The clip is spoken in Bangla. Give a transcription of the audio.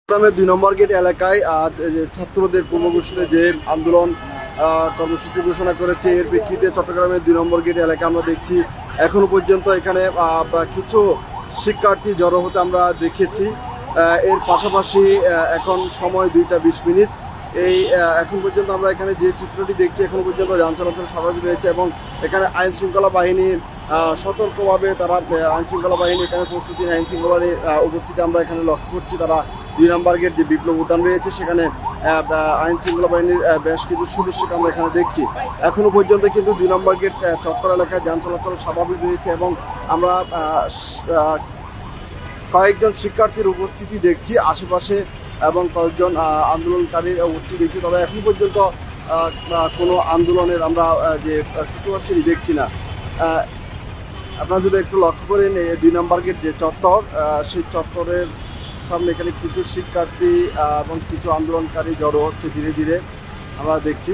চট্টগ্রামের ২ নম্বর গেট এলাকায় ছাত্রদের পূর্বঘোষিত যে আন্দোলন কর্মসূচি ঘোষণা করেছে, এর প্রেক্ষিতে চট্টগ্রামের ২ নম্বর গেট এলাকায় আমরা দেখছি এখনো পর্যন্ত এখানে কিছু শিক্ষার্থী জড়ো হতে আমরা দেখেছি। এর পাশাপাশি এখন সময় ২টা ২০ মিনিট। এই এখন পর্যন্ত আমরা এখানে যে চিত্রটি দেখছি, এখন পর্যন্ত যান চলাচল স্বাভাবিক রয়েছে এবং এখানে আইন শৃঙ্খলা বাহিনীর সতর্কভাবে তারা আইন শৃঙ্খলা বাহিনী এখানে প্রস্তুতি, আইন শৃঙ্খলা বাহিনীর উপস্থিতি আমরা এখানে লক্ষ্য করছি। তারা ২ নম্বর গেট যে বিপ্লব উদ্যান রয়েছে সেখানে আইন শৃঙ্খলা বাহিনীর বেশ কিছু সদস্যকে আমরা এখানে দেখছি। এখনো পর্যন্ত কিন্তু ২ নম্বর গেট চত্বর এলাকায় যান চলাচল স্বাভাবিক রয়েছে এবং আমরা কয়েকজন শিক্ষার্থীর উপস্থিতি দেখছি আশেপাশে এবং কয়েকজন আন্দোলনকারীর উপস্থিতি দেখছি। তবে এখন পর্যন্ত কোনো আন্দোলনের আমরা যে সূত্রপাত সেটি দেখছি না। আপনারা যদি একটু লক্ষ্য করেন, ২ নম্বর গেট যে চত্বর, সেই চত্বরের সামনে এখানে কিছু শিক্ষার্থী এবং কিছু আন্দোলনকারী জড়ো হচ্ছে ধীরে ধীরে আমরা দেখছি।